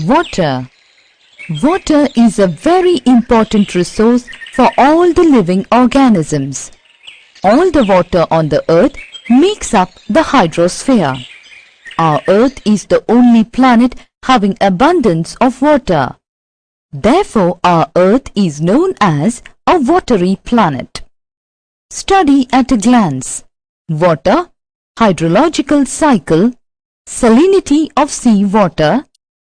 Water. Water is a very important resource for all the living organisms. All the water on the earth makes up the hydrosphere. Our earth is the only planet having abundance of water. Therefore, our earth is known as a watery planet. Study at a glance. Water, hydrological cycle, salinity of sea water,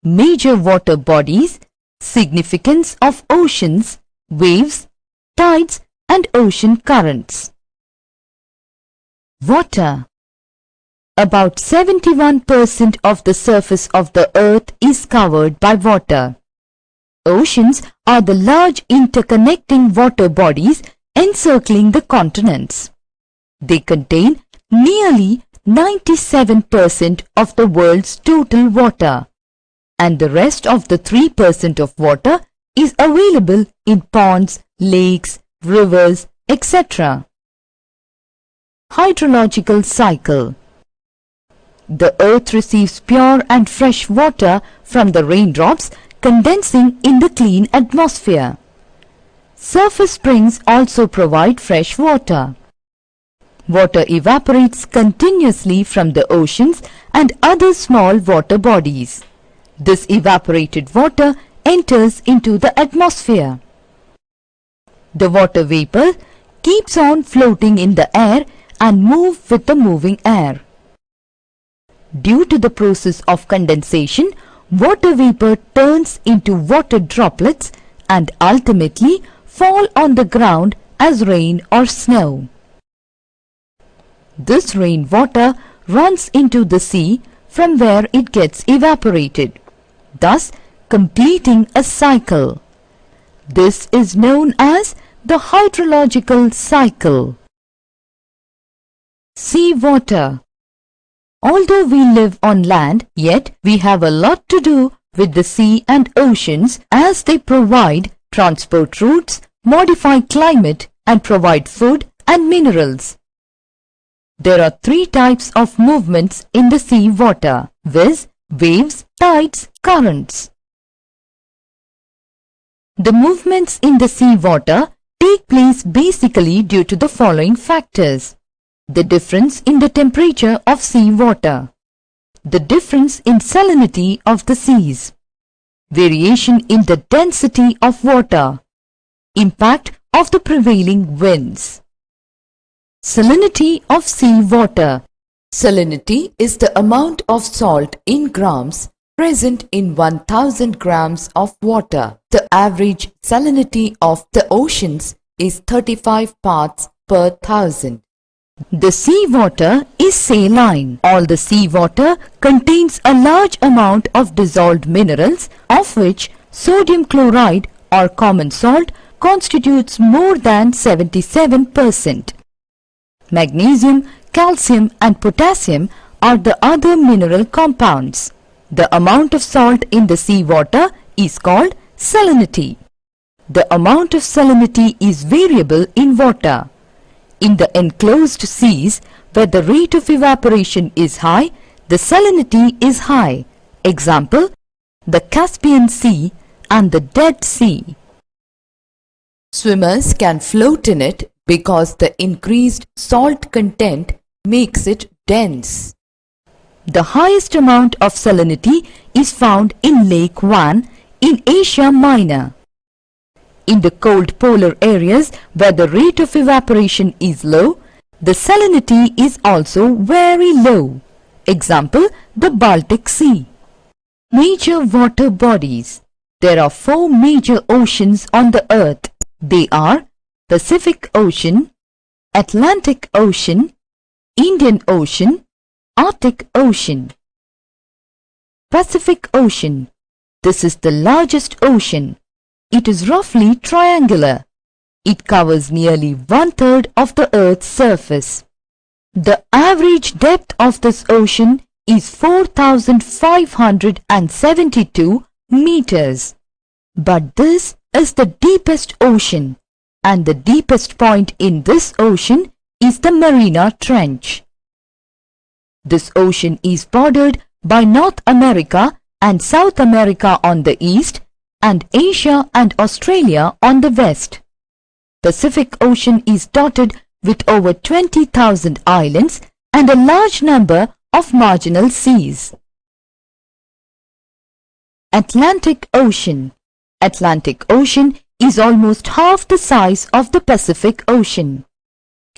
major water bodies, significance of oceans, waves, tides and ocean currents. Water. About 71% of the surface of the earth is covered by water. Oceans are the large interconnecting water bodies encircling the continents. They contain nearly 97% of the world's total water, and the rest of the 3% of water is available in ponds, lakes, rivers, etc. Hydrological cycle. The earth receives pure and fresh water from the raindrops condensing in the clean atmosphere. Surface springs also provide fresh water. Water evaporates continuously from the oceans and other small water bodies. This evaporated water enters into the atmosphere. The water vapor keeps on floating in the air and moves with the moving air. Due to the process of condensation, water vapor turns into water droplets and ultimately fall on the ground as rain or snow. This rainwater runs into the sea from where it gets evaporated, thus completing a cycle. This is known as the hydrological cycle. Sea water. Although we live on land, yet we have a lot to do with the sea and oceans as they provide transport routes, modify climate and provide food and minerals. There are 3 types of movements in the sea water, viz. Waves, tides, currents. The movements in the sea water take place basically due to the following factors: the difference in the temperature of sea water, the difference in salinity of the seas, variation in the density of water, impact of the prevailing winds. Salinity of sea water. Salinity is the amount of salt in grams present in 1000 grams of water. The average salinity of the oceans is 35 parts per thousand. The sea water is saline. All the sea water contains a large amount of dissolved minerals, of which sodium chloride or common salt constitutes more than 77%. Magnesium, calcium and potassium are the other mineral compounds. The amount of salt in the sea water is called salinity. The amount of salinity is variable in water. In the enclosed seas, where the rate of evaporation is high, the salinity is high. Example, the Caspian Sea and the Dead Sea. Swimmers can float in it because the increased salt content makes it dense. The highest amount of salinity is found in Lake Van in Asia Minor. In the cold polar areas where the rate of evaporation is low, the salinity is also very low. Example, the Baltic Sea. Major water bodies. There are 4 major oceans on the earth. They are Pacific Ocean, Atlantic Ocean, Indian Ocean, Arctic Ocean. Pacific Ocean. This is the largest ocean. It is roughly triangular. It covers nearly 1/3 of the Earth's surface. The average depth of this ocean is 4,572 meters. But this is the deepest ocean, and the deepest point in this ocean is the Mariana Trench. This ocean is bordered by North America and South America on the east, and Asia and Australia on the west. Pacific Ocean is dotted with over 20,000 islands and a large number of marginal seas. Atlantic Ocean. Atlantic Ocean is almost half the size of the Pacific Ocean.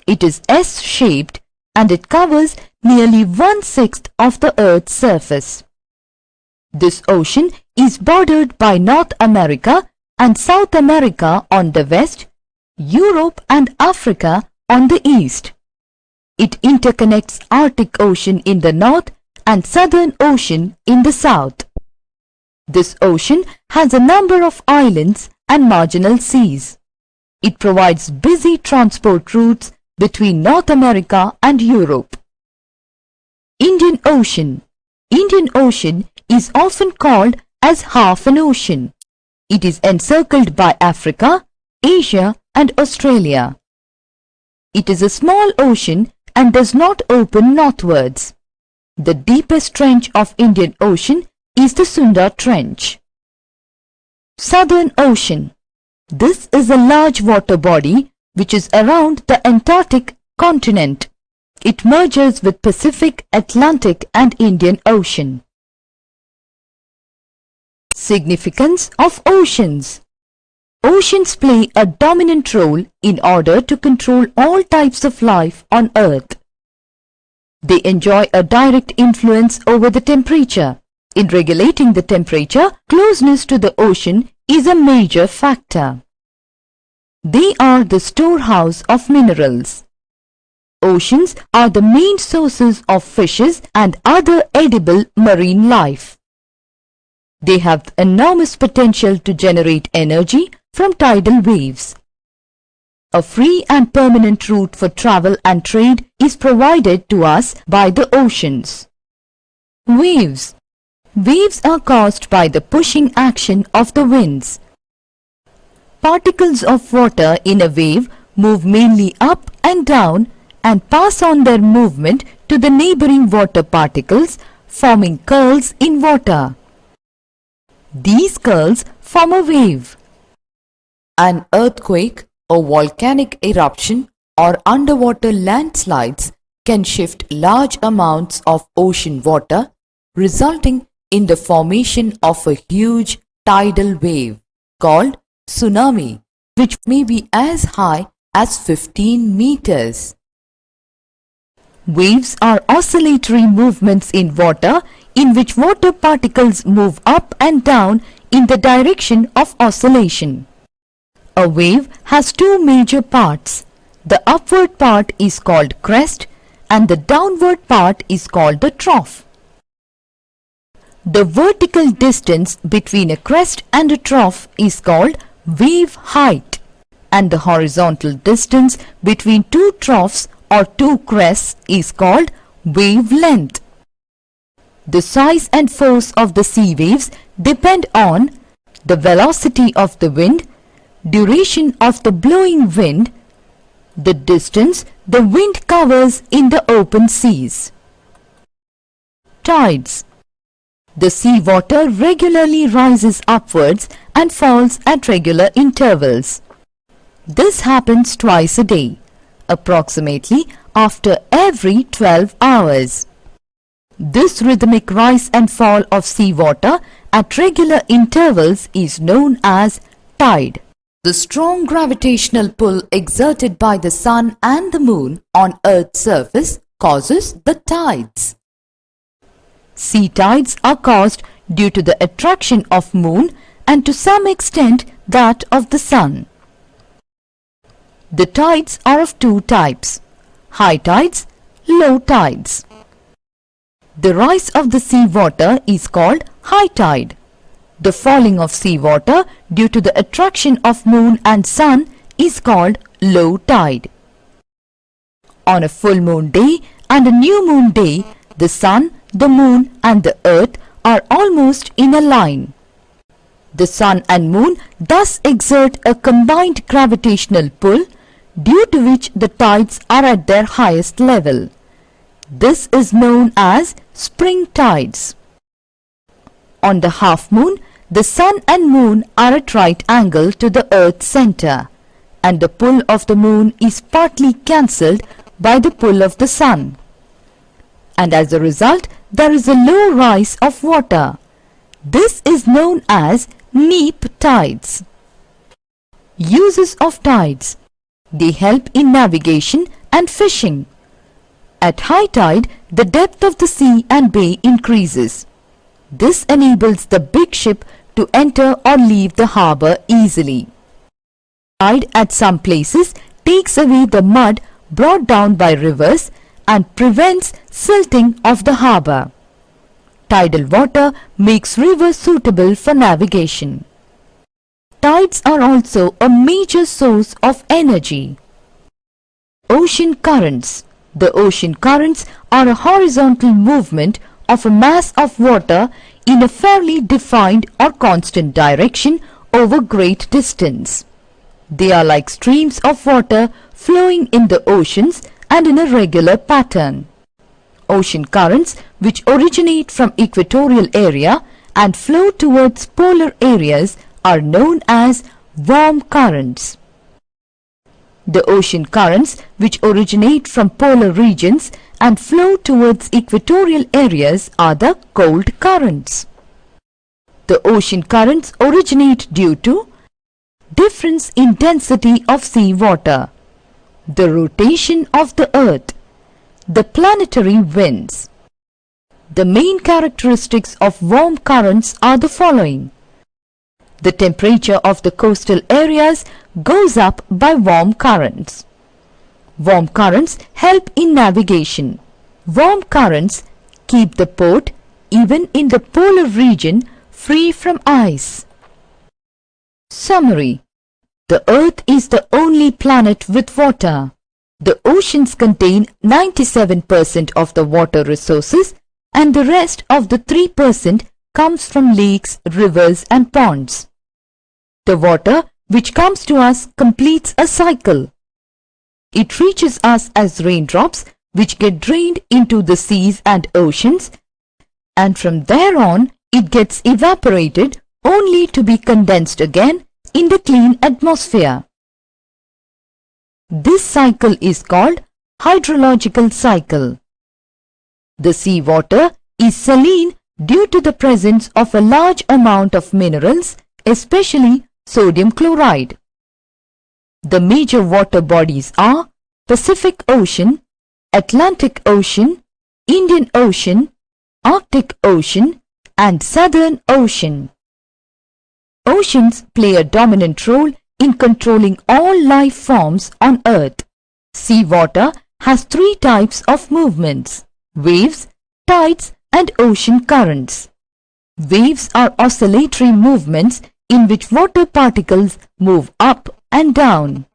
It is S-shaped and it covers nearly 1/6 of the Earth's surface. This ocean is bordered by North America and South America on the west, Europe and Africa on the east. It interconnects Arctic Ocean in the north and Southern Ocean in the south. This ocean has a number of islands and marginal seas. It provides busy transport routes between North America and Europe. Indian Ocean. Indian Ocean is often called as half an ocean. It is encircled by Africa, Asia and Australia. It is a small ocean and does not open northwards. The deepest trench of Indian Ocean is the Sunda Trench. Southern Ocean. This is a large water body which is around the Antarctic continent. It merges with Pacific, Atlantic and Indian Ocean. Significance of oceans. Oceans play a dominant role in order to control all types of life on Earth. They enjoy a direct influence over the temperature. In regulating the temperature, closeness to the ocean is a major factor. They are the storehouse of minerals. Oceans are the main sources of fishes and other edible marine life. They have enormous potential to generate energy from tidal waves. A free and permanent route for travel and trade is provided to us by the oceans. Waves. Waves are caused by the pushing action of the winds. Particles of water in a wave move mainly up and down and pass on their movement to the neighboring water particles, forming curls in water. These curls form a wave. An earthquake, a volcanic eruption, or underwater landslides can shift large amounts of ocean water, resulting in the formation of a huge tidal wave called tsunami, which may be as high as 15 meters. Waves are oscillatory movements in water in which water particles move up and down in the direction of oscillation. A wave has two major parts. The upward part is called crest and the downward part is called the trough. The vertical distance between a crest and a trough is called wave height, and the horizontal distance between two troughs or two crests is called wavelength. The size and force of the sea waves depend on the velocity of the wind, duration of the blowing wind, the distance the wind covers in the open seas. Tides. The seawater regularly rises upwards and falls at regular intervals. This happens twice a day, approximately after every 12 hours. This rhythmic rise and fall of seawater at regular intervals is known as tide. The strong gravitational pull exerted by the sun and the moon on Earth's surface causes the tides. Sea tides are caused due to the attraction of moon and to some extent that of the sun. The tides are of two types: high tides, low tides. The rise of the sea water is called high tide. The falling of sea water due to the attraction of moon and sun is called low tide. On a full moon day and a new moon day, the sun, the moon and the earth are almost in a line. The sun and moon thus exert a combined gravitational pull, due to which the tides are at their highest level. This is known as spring tides. On the half moon, the sun and moon are at right angle to the earth's center, and the pull of the moon is partly cancelled by the pull of the sun. And as a result, there is a low rise of water. This is known as neap tides. Uses of tides. They help in navigation and fishing. At high tide, the depth of the sea and bay increases. This enables the big ship to enter or leave the harbour easily. Tide at some places takes away the mud brought down by rivers and prevents silting of the harbour. Tidal water makes rivers suitable for navigation. Tides are also a major source of energy. Ocean currents. The ocean currents are a horizontal movement of a mass of water in a fairly defined or constant direction over great distance. They are like streams of water flowing in the oceans and in a regular pattern. Ocean currents which originate from equatorial area and flow towards polar areas are known as warm currents. The ocean currents which originate from polar regions and flow towards equatorial areas are the cold currents. The ocean currents originate due to difference in density of sea water, the rotation of the earth, the planetary winds. The main characteristics of warm currents are the following. The temperature of the coastal areas goes up by warm currents. Warm currents help in navigation. Warm currents keep the port, even in the polar region, free from ice. Summary. The Earth is the only planet with water. The oceans contain 97% of the water resources and the rest of the 3% comes from lakes, rivers and ponds. The water which comes to us completes a cycle. It reaches us as raindrops which get drained into the seas and oceans, and from there on it gets evaporated only to be condensed again in the clean atmosphere. This cycle is called hydrological cycle. The sea water is saline due to the presence of a large amount of minerals, especially sodium chloride. The major water bodies are Pacific Ocean, Atlantic Ocean, Indian Ocean, Arctic Ocean and Southern Ocean. Oceans play a dominant role in controlling all life forms on Earth. Seawater has 3 types of movements: waves, tides and ocean currents. Waves are oscillatory movements in which water particles move up and down.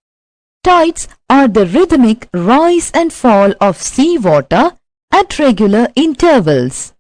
Tides are the rhythmic rise and fall of sea water at regular intervals.